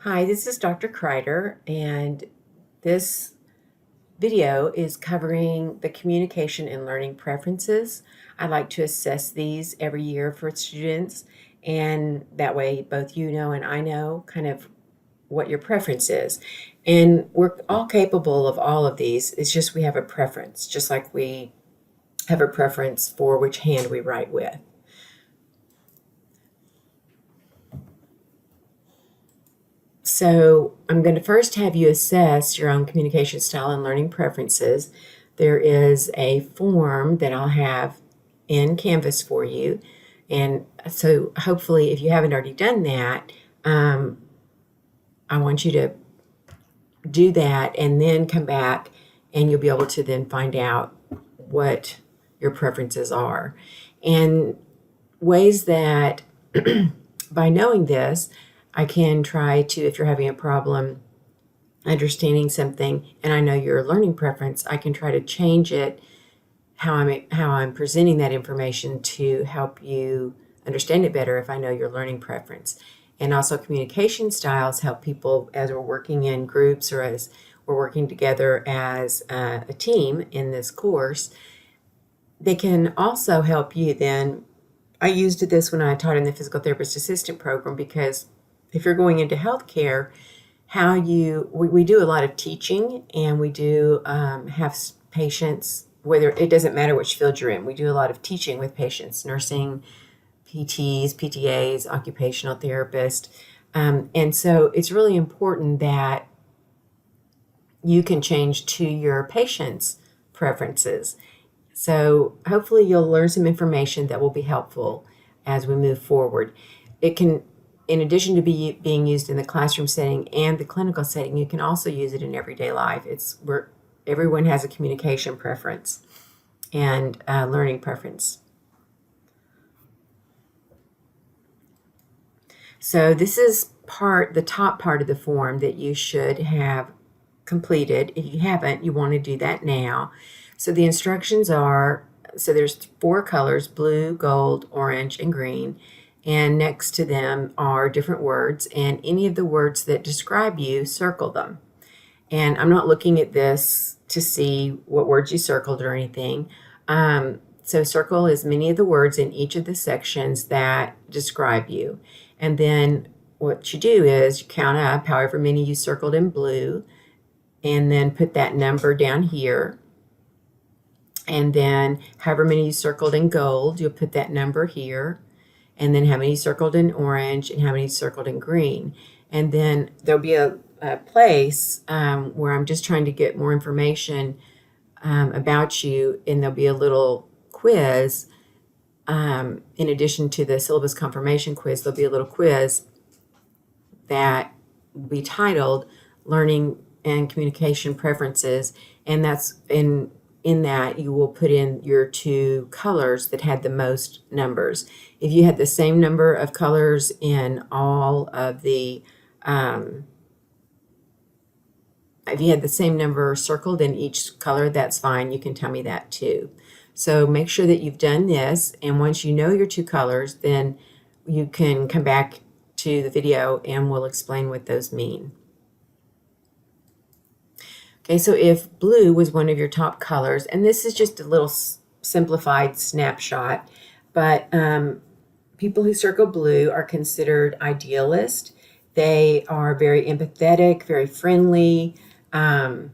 Hi, this is Dr. Kreider, and this video is covering the communication and learning preferences. I like to assess these every year for students, and that way both you know and I know kind of what your preference is. And we're all capable of all of these. It's just we have a preference, just like we have a preference for which hand we write with. So I'm going to first have you assess your own communication style and learning preferences. There is a form that I'll have in Canvas for you. And so hopefully, if you haven't already done that, I want you to do that and then come back and you'll be able to then find out what your preferences are. And ways that by knowing this, I can try to, if you're having a problem understanding something and I know your learning preference, I can try to change it how I'm presenting that information to help you understand it better if I know your learning preference. And also communication styles help people as we're working in groups or as we're working together as a team in this course. They can also help you then. I used this when I taught in the physical therapist assistant program because if you're going into healthcare, we do a lot of teaching and we do have patients, whether it doesn't matter which field you're in, we do a lot of teaching with patients, nursing, PTs, PTAs, occupational therapists. And so it's really important that you can change to your patient's preferences. So hopefully you'll learn some information that will be helpful as we move forward. It can, in addition to being used in the classroom setting and the clinical setting, you can also use it in everyday life. It's where everyone has a communication preference and learning preference. So this is the top part of the form that you should have completed. If you haven't, you want to do that now. So the instructions are, so there's 4 colors: blue, gold, orange, and green. And next to them are different words, and any of the words that describe you, circle them. And I'm not looking at this to see what words you circled or anything. So circle as many of the words in each of the sections that describe you. And then what you do is you count up however many you circled in blue, and then put that number down here. And then however many you circled in gold, you'll put that number here. And then how many you circled in orange and how many you circled in green. And then there'll be a place where I'm just trying to get more information about you, and there'll be a little quiz. In addition to the syllabus confirmation quiz, there'll be a little quiz that will be titled Learning and Communication Preferences, and that's in that you will put in your 2 colors that had the most numbers. If you had the same number of colors in all of the, if you had the same number circled in each color, that's fine. You can tell me that too. So make sure that you've done this, and once you know your 2 colors, then you can come back to the video and we'll explain what those mean. Okay, so if blue was one of your top colors, and this is just a little simplified snapshot, but people who circle blue are considered idealist. They are very empathetic, very friendly, they're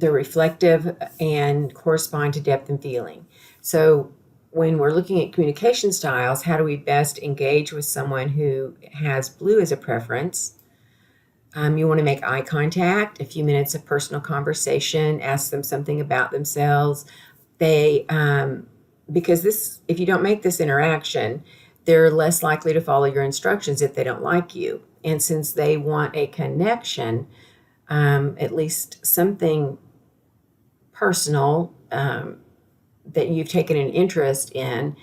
reflective and correspond to depth and feeling. So when we're looking at communication styles, how do we best engage with someone who has blue as a preference? You want to make eye contact, a few minutes of personal conversation, ask them something about themselves. Because if you don't make this interaction, they're less likely to follow your instructions if they don't like you. And since they want a connection, at least something personal that you've taken an interest in,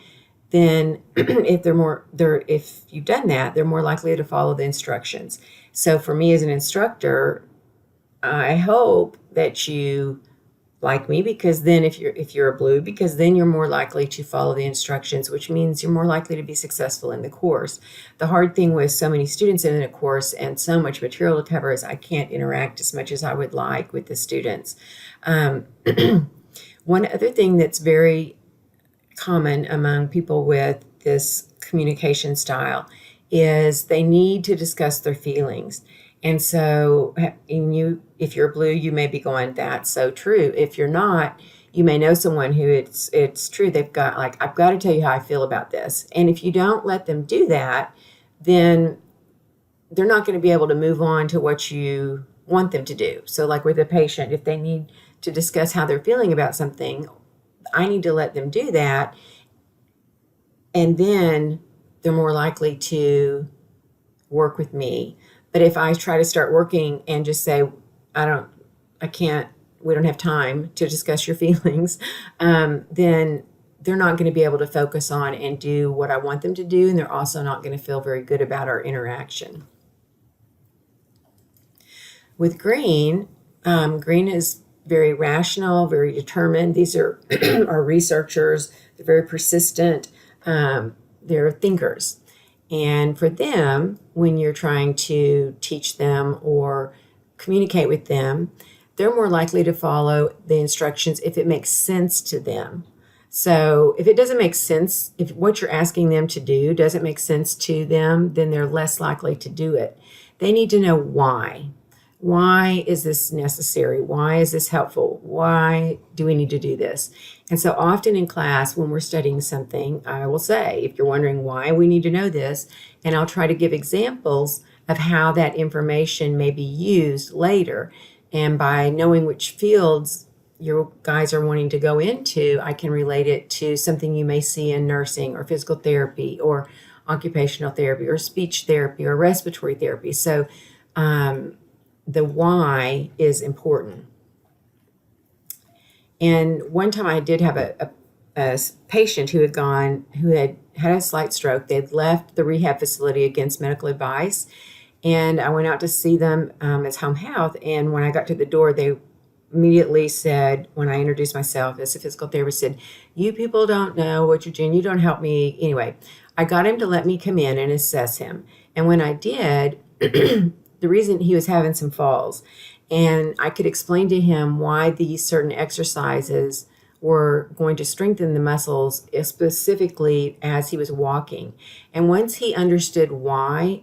then if you've done that, they're more likely to follow the instructions. So for me as an instructor, I hope that you like me, because then if you're a blue, because then you're more likely to follow the instructions, which means you're more likely to be successful in the course. The hard thing with so many students in a course and so much material to cover is I can't interact as much as I would like with the students. Um, one other thing that's very common among people with this communication style is they need to discuss their feelings. And so, if you're blue, you may be going, "That's so true." If you're not, you may know someone who it's true. They've got like, "I've got to tell you how I feel about this." And if you don't let them do that, then they're not going to be able to move on to what you want them to do. So, like with a patient, if they need to discuss how they're feeling about something, I need to let them do that, and then they're more likely to work with me. But if I try to start working and just say, I can't, we don't have time to discuss your feelings, then they're not going to be able to focus on and do what I want them to do. And they're also not going to feel very good about our interaction. With green, green is very rational, very determined. These are our researchers. They're very persistent. They're thinkers. And for them, when you're trying to teach them or communicate with them, they're more likely to follow the instructions if it makes sense to them. So if it doesn't make sense, if what you're asking them to do doesn't make sense to them, then they're less likely to do it. They need to know why. Why is this necessary? Why is this helpful? Why do we need to do this? And so often in class, when we're studying something, I will say, if you're wondering why we need to know this, and I'll try to give examples of how that information may be used later. And by knowing which fields your guys are wanting to go into, I can relate it to something you may see in nursing or physical therapy or occupational therapy or speech therapy or respiratory therapy. So the why is important. And one time I did have a patient who had had a slight stroke. They'd left the rehab facility against medical advice. And I went out to see them as home health. And when I got to the door, they immediately said, when I introduced myself as a physical therapist, said, "You people don't know what you're doing. You don't help me." Anyway, I got him to let me come in and assess him. And when I did, the reason he was having some falls, and I could explain to him why these certain exercises were going to strengthen the muscles, specifically as he was walking. And once he understood why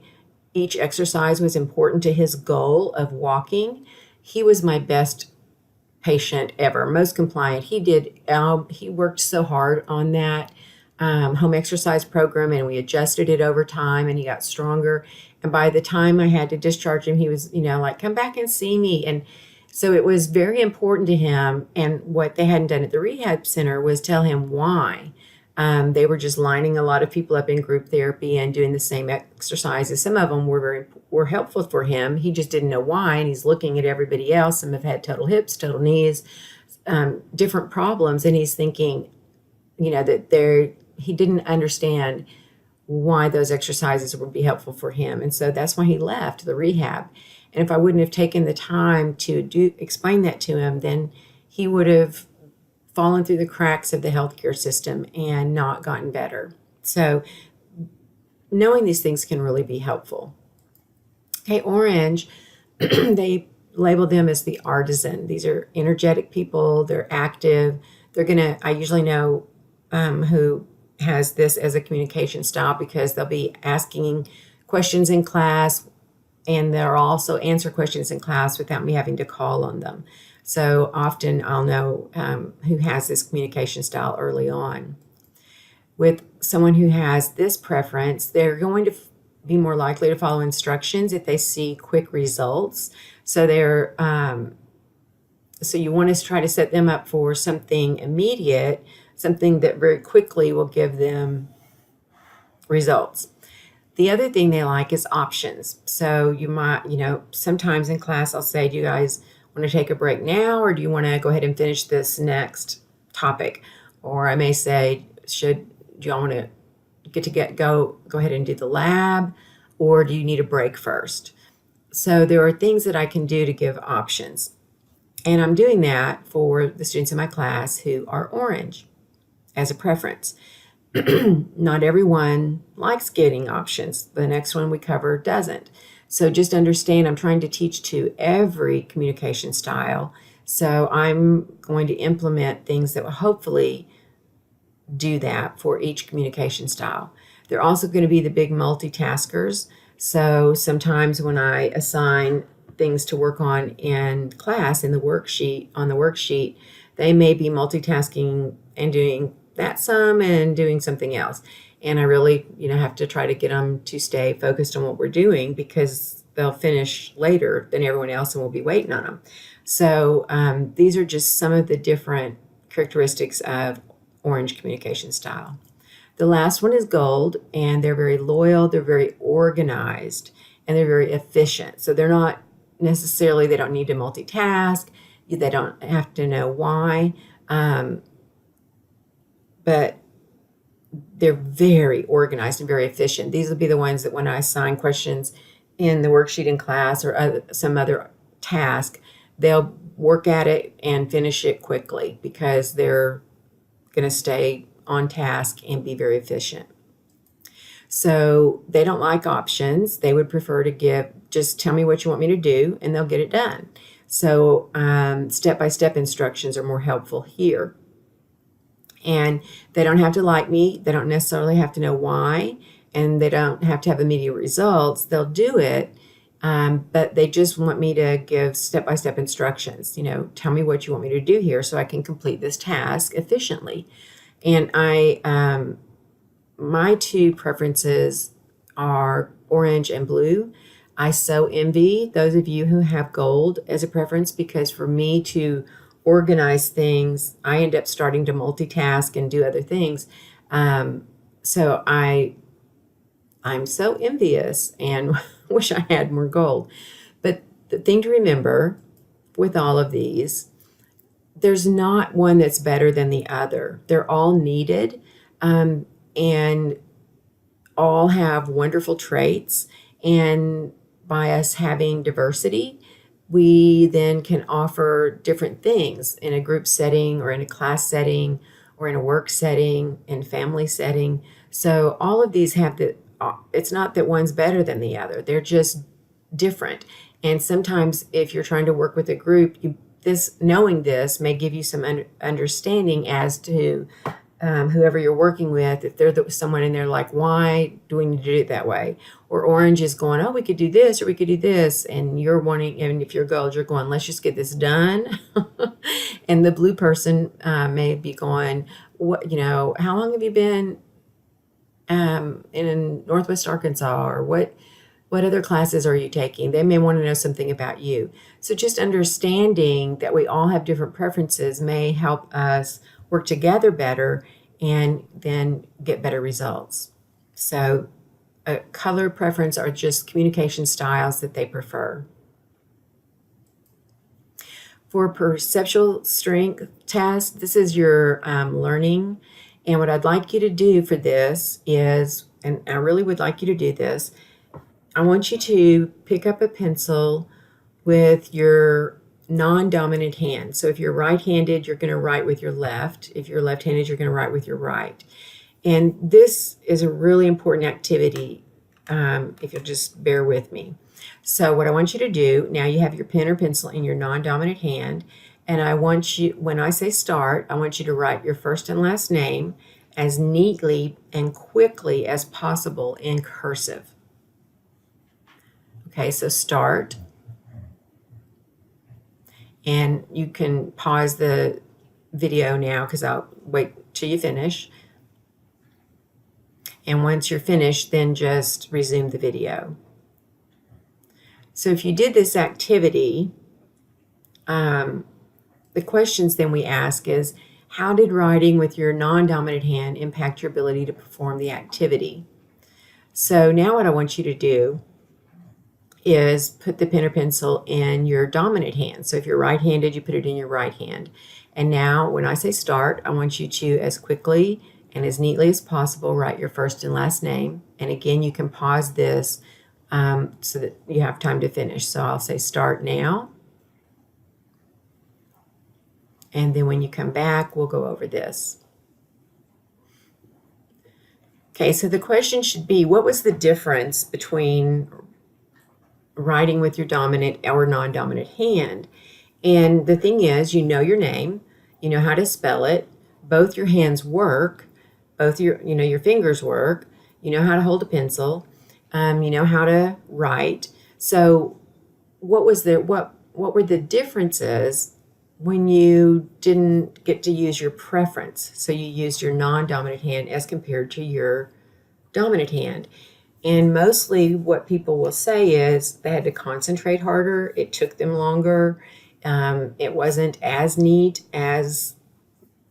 each exercise was important to his goal of walking, he was my best patient ever, most compliant. He worked so hard on that home exercise program, and we adjusted it over time, and he got stronger. And by the time I had to discharge him, he was, like, "Come back and see me." And so it was very important to him. And what they hadn't done at the rehab center was tell him why. They were just lining a lot of people up in group therapy and doing the same exercises. Some of them were helpful for him. He just didn't know why. And he's looking at everybody else. Some have had total hips, total knees, different problems. And he's thinking, that he didn't understand why those exercises would be helpful for him. And so that's why he left the rehab. And if I wouldn't have taken the time to explain that to him, then he would have fallen through the cracks of the healthcare system and not gotten better. So knowing these things can really be helpful. Okay, orange, they label them as the artisan. These are energetic people. They're active. I usually know who has this as a communication style because they'll be asking questions in class, and they'll also answer questions in class without me having to call on them. So often I'll know who has this communication style early on. With someone who has this preference, they're going to be more likely to follow instructions if they see quick results. So so you want to try to set them up for something immediate, something that very quickly will give them results. The other thing they like is options. So you might, sometimes in class I'll say, "Do you guys want to take a break now, or do you want to go ahead and finish this next topic?" Or I may say, "Do y'all want to go ahead and do the lab, or do you need a break first?" So there are things that I can do to give options. And I'm doing that for the students in my class who are orange as a preference. Not everyone likes getting options. The next one we cover doesn't. So just understand I'm trying to teach to every communication style. So I'm going to implement things that will hopefully do that for each communication style. They're also going to be the big multitaskers. So sometimes when I assign things to work on in class on the worksheet, they may be multitasking and doing that some and doing something else. And I really, have to try to get them to stay focused on what we're doing because they'll finish later than everyone else and we'll be waiting on them. So these are just some of the different characteristics of orange communication style. The last one is gold, and they're very loyal, they're very organized, and they're very efficient. So they're not necessarily, they don't need to multitask, they don't have to know why, but they're very organized and very efficient. These will be the ones that when I assign questions in the worksheet in class or some other task, they'll work at it and finish it quickly because they're going to stay on task and be very efficient. So they don't like options. They would prefer to just tell me what you want me to do and they'll get it done. So step-by-step instructions are more helpful here. And they don't have to like me. They don't necessarily have to know why. And they don't have to have immediate results. They'll do it. But they just want me to give step-by-step instructions. Tell me what you want me to do here so I can complete this task efficiently. And my two preferences are orange and blue. I so envy those of you who have gold as a preference because for me to organize things, I end up starting to multitask and do other things. So I'm so envious and wish I had more gold. But the thing to remember with all of these, there's not one that's better than the other. They're all needed and all have wonderful traits. And by us having diversity, we then can offer different things in a group setting or in a class setting or in a work setting and family setting. So all of these have it's not that one's better than the other. They're just different. And sometimes if you're trying to work with a group, knowing this may give you some understanding as to whoever you're working with, if there's someone in there like, why do we need to do it that way? Or orange is going, oh, we could do this or we could do this. And you're wanting, and if you're gold, you're going, let's just get this done. And the blue person may be going, how long have you been in Northwest Arkansas? Or what other classes are you taking? They may want to know something about you. So just understanding that we all have different preferences may help us work together better and then get better results. So color preference are just communication styles that they prefer. For perceptual strength test, this is your learning. And what I'd like you to do for this is, and I really would like you to do this, I want you to pick up a pencil with your non-dominant hand. So if you're right-handed, you're going to write with your left. If you're left-handed, you're going to write with your right. And this is a really important activity, if you'll just bear with me. So what I want you to do, now you have your pen or pencil in your non-dominant hand, and I want you, when I say start, I want you to write your first and last name as neatly and quickly as possible in cursive. Okay, so start. And you can pause the video now because I'll wait till you finish. And once you're finished, then just resume the video. So if you did this activity, the questions then we ask is, how did writing with your non-dominant hand impact your ability to perform the activity? So now what I want you to do is put the pen or pencil in your dominant hand. So if you're right-handed, you put it in your right hand. And now when I say start, I want you to, as quickly and as neatly as possible, write your first and last name. And again, you can pause this so that you have time to finish. So I'll say start now. And then when you come back, we'll go over this. Okay, so the question should be, what was the difference between writing with your dominant or non-dominant hand? And the thing is, you know your name, you know how to spell it, both your hands work, both your fingers work, you know how to hold a pencil, you know how to write. So what were the differences when you didn't get to use your preference? So you used your non-dominant hand as compared to your dominant hand. And mostly what people will say is they had to concentrate harder. It took them longer. It wasn't as neat as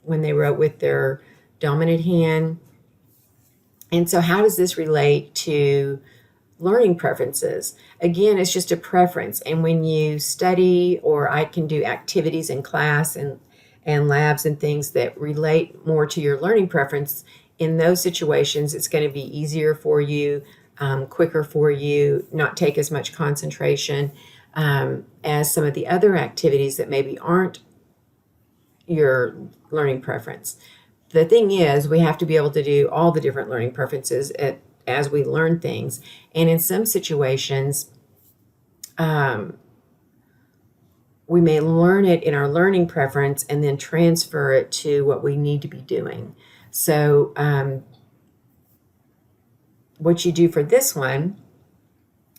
when they wrote with their dominant hand. And so how does this relate to learning preferences? Again, it's just a preference. And when you study, or I can do activities in class and labs and things that relate more to your learning preference, in those situations, it's going to be easier for you, quicker for you, not take as much concentration as some of the other activities that maybe aren't your learning preference. The thing is, we have to be able to do all the different learning preferences as we learn things. And in some situations, we may learn it in our learning preference and then transfer it to what we need to be doing. So what you do for this one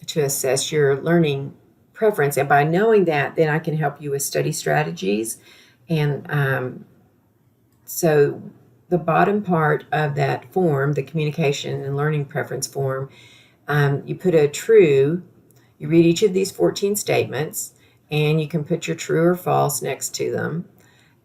to assess your learning preference, and by knowing that, then I can help you with study strategies. And so the bottom part of that form, the communication and learning preference form, you put a true, you read each of these 14 statements, and you can put your true or false next to them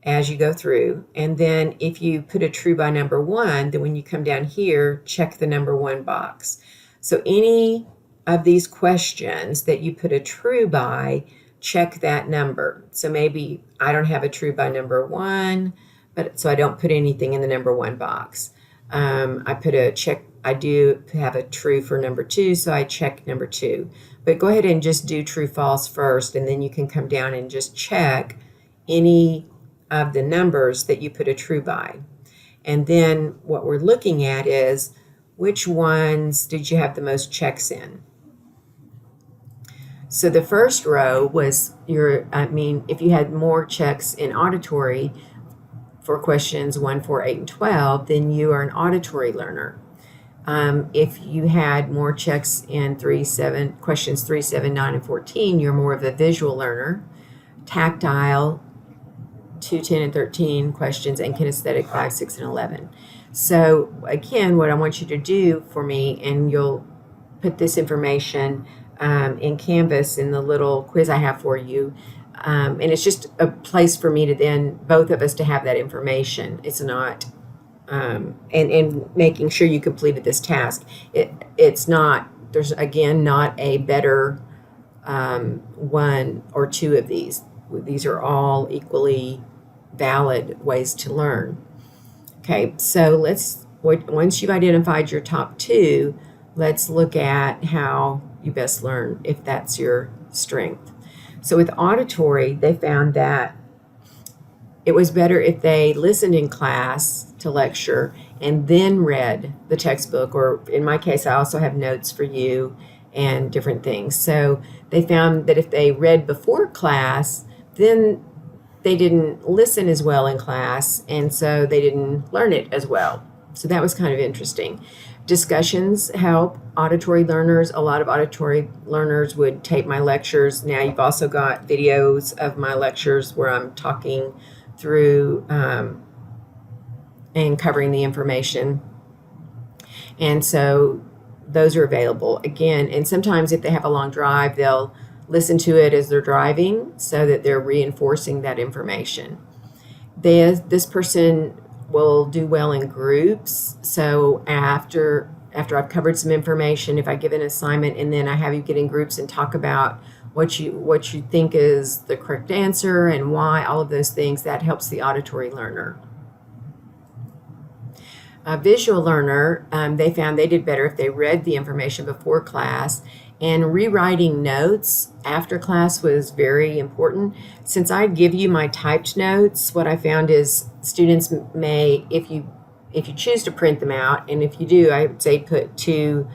as you go through. And then if you put a true by number 1, then when you come down here, check the number 1 box. So any of these questions that you put a true by, check that number. So maybe I don't have a true by number 1, but so I don't put anything in the number 1 box. I put a check. I do have a true for number 2, so I check number 2. But go ahead and just do true false first, and then you can come down and just check any of the numbers that you put a true by. And then what we're looking at is which ones did you have the most checks in. So the first row was if you had more checks in auditory for questions 1, 4, 8, and 12, then you are an auditory learner. If you had more checks in questions 3, 7, 9, and 14, you're more of a visual learner. Tactile, 2, 10, and 13 questions, and kinesthetic 5, 6, and 11. So again, what I want you to do for me, and you'll put this information in Canvas in the little quiz I have for you. And it's just a place for me to then, both of us, to have that information. It's not, and making sure you completed this task. It's not, there's again, not a better 1 or 2 of these. These are all equally valid ways to learn. Okay, so once you've identified your top 2, let's look at how you best learn, if that's your strength. So with auditory, they found that it was better if they listened in class to lecture and then read the textbook, or in my case, I also have notes for you and different things. So they found that if they read before class, then they didn't listen as well in class, and so they didn't learn it as well. So that was kind of interesting. Discussions help auditory learners. A lot of auditory learners would tape my lectures. Now you've also got videos of my lectures where I'm talking through and covering the information. And so those are available again. And sometimes if they have a long drive, they'll listen to it as they're driving so that they're reinforcing that information. This person will do well in groups. So after I've covered some information, if I give an assignment and then I have you get in groups and talk about what you think is the correct answer and why, all of those things, that helps the auditory learner. A visual learner, they found they did better if they read the information before class And rewriting notes after class was very important. Since I give you my typed notes, what I found is students may, if you choose to print them out, and if you do, I would say put two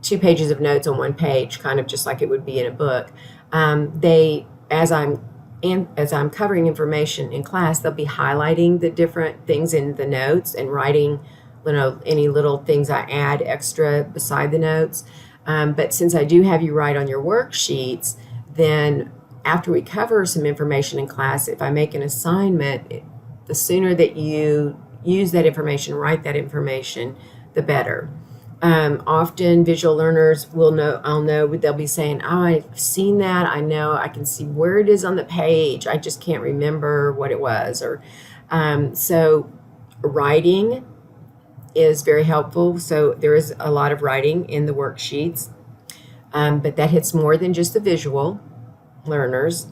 pages of notes on one page, kind of just like it would be in a book. They, as I'm covering information in class, they'll be highlighting the different things in the notes and writing, any little things I add extra beside the notes. But since I do have you write on your worksheets, then after we cover some information in class, if I make an assignment, the sooner that you use that information, write that information, the better. Often visual learners I'll know, they'll be saying, oh, I've seen that. I know, I can see where it is on the page. I just can't remember what it was. So writing is very helpful. So there is a lot of writing in the worksheets, but that hits more than just the visual learners.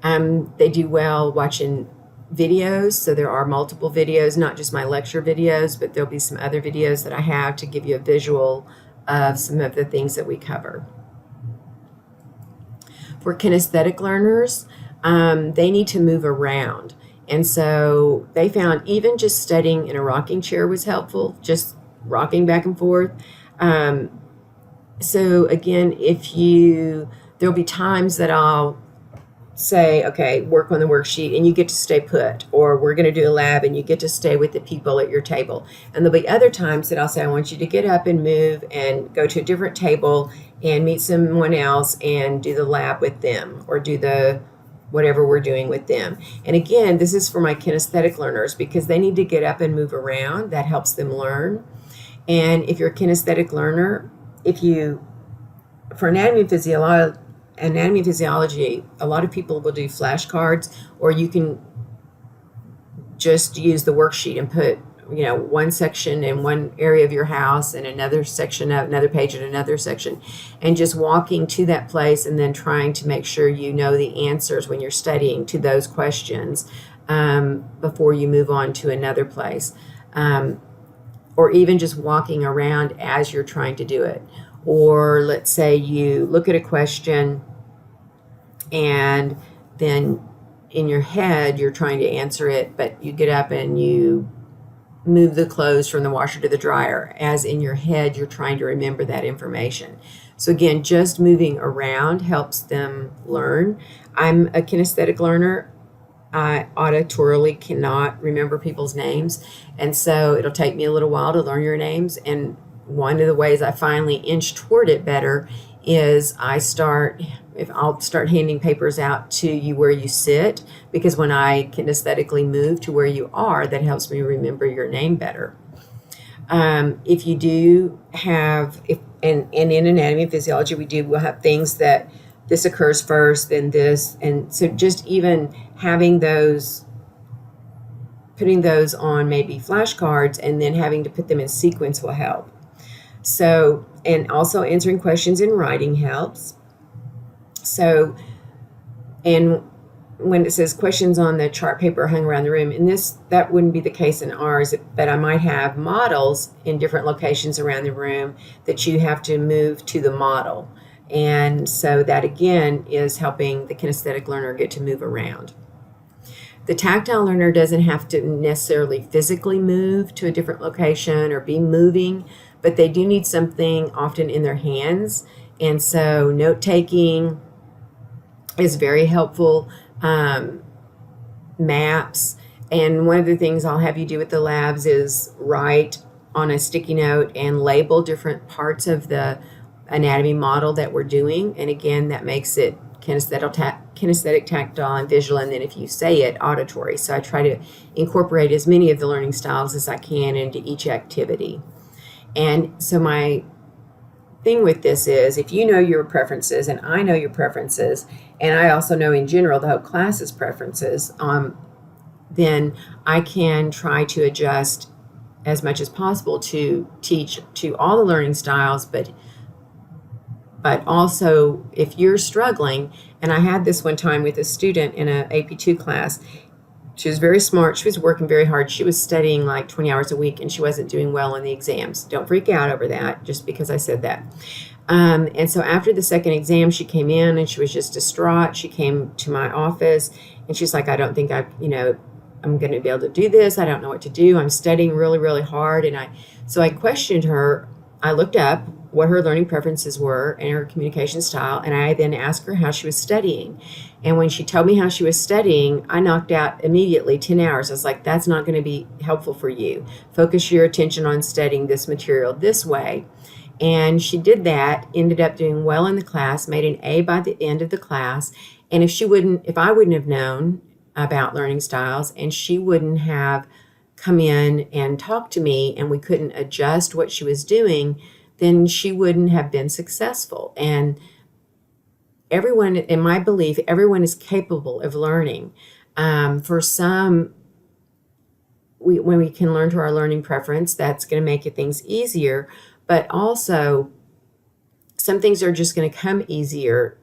They do well watching videos. So there are multiple videos, not just my lecture videos, but there'll be some other videos that I have to give you a visual of some of the things that we cover. For kinesthetic learners, they need to move around. And so they found even just studying in a rocking chair was helpful, just rocking back and forth. So again, there'll be times that I'll say, okay, work on the worksheet and you get to stay put, or we're going to do a lab and you get to stay with the people at your table. And there'll be other times that I'll say, I want you to get up and move and go to a different table and meet someone else and do the lab with them, or do the whatever we're doing with them. And again, this is for my kinesthetic learners because they need to get up and move around. That helps them learn. And if you're a kinesthetic learner, for anatomy and physiology, a lot of people will do flashcards, or you can just use the worksheet and put, one section in one area of your house and another section of another page in another section, and just walking to that place and then trying to make sure you know the answers when you're studying to those questions before you move on to another place, or even just walking around as you're trying to do it. Or let's say you look at a question and then in your head you're trying to answer it, but you get up and you move the clothes from the washer to the dryer, as in your head you're trying to remember that information. So again, just moving around helps them learn. I'm a kinesthetic learner. I auditorily cannot remember people's names, and so it'll take me a little while to learn your names. And one of the ways I finally inch toward it better is I'll start handing papers out to you where you sit, because when I kinesthetically move to where you are, that helps me remember your name better. If you do have, and in anatomy and physiology, we'll have things that this occurs first, then this, and so just even having those, putting those on maybe flashcards and then having to put them in sequence will help. So, and also answering questions in writing helps. So, and when it says questions on the chart paper hung around the room, and that wouldn't be the case in ours, but I might have models in different locations around the room that you have to move to the model. And so that again is helping the kinesthetic learner get to move around. The tactile learner doesn't have to necessarily physically move to a different location or be moving, but they do need something often in their hands. And so note-taking is very helpful. Maps. And one of the things I'll have you do with the labs is write on a sticky note and label different parts of the anatomy model that we're doing. And again, that makes it kinesthetic, tactile, and visual, and then if you say it, auditory. So I try to incorporate as many of the learning styles as I can into each activity. And so my thing with this is, if you know your preferences and I know your preferences, and I also know in general the whole class's preferences, then I can try to adjust as much as possible to teach to all the learning styles, but also if you're struggling, and I had this one time with a student in an AP2 class. She was very smart. She was working very hard. She was studying like 20 hours a week, and she wasn't doing well on the exams. Don't freak out over that just because I said that. And so after the second exam, she came in and she was just distraught. She came to my office and she's like, I don't think I'm going to be able to do this. I don't know what to do. I'm studying really, really hard. So I questioned her. I looked up what her learning preferences were and her communication style. And I then asked her how she was studying. And when she told me how she was studying, I knocked out immediately 10 hours. I was like, that's not going to be helpful for you. Focus your attention on studying this material this way. And she did that, ended up doing well in the class, made an A by the end of the class. And if I wouldn't have known about learning styles and she wouldn't have come in and talked to me and we couldn't adjust what she was doing, then she wouldn't have been successful. And everyone, in my belief, everyone is capable of learning. For some, when we can learn to our learning preference, that's going to make things easier. But also, some things are just going to come easier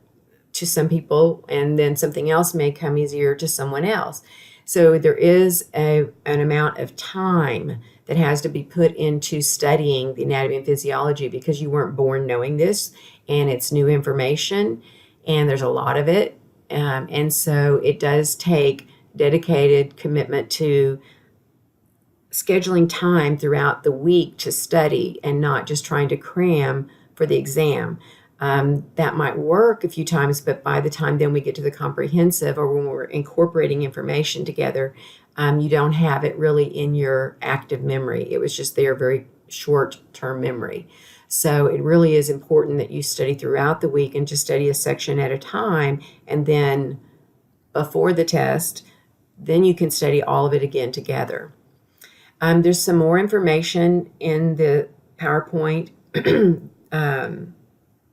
to some people, and then something else may come easier to someone else. So there is an amount of time that has to be put into studying the anatomy and physiology because you weren't born knowing this, and it's new information, and there's a lot of it. And so it does take dedicated commitment to scheduling time throughout the week to study and not just trying to cram for the exam. That might work a few times, but by the time then we get to the comprehensive or when we're incorporating information together, you don't have it really in your active memory. It was just there, very short-term memory. So it really is important that you study throughout the week and just study a section at a time. And then before the test, then you can study all of it again together. There's some more information in the PowerPoint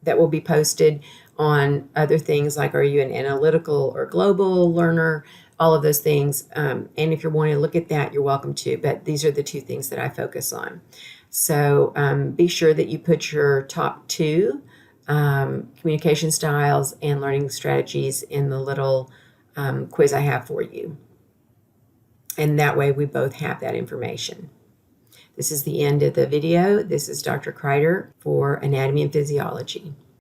that will be posted on other things like, are you an analytical or global learner? All of those things. And if you're wanting to look at that, you're welcome to. But these are the two things that I focus on. So be sure that you put your top two communication styles and learning strategies in the little quiz I have for you. And that way we both have that information. This is the end of the video. This is Dr. Kreider for Anatomy and Physiology.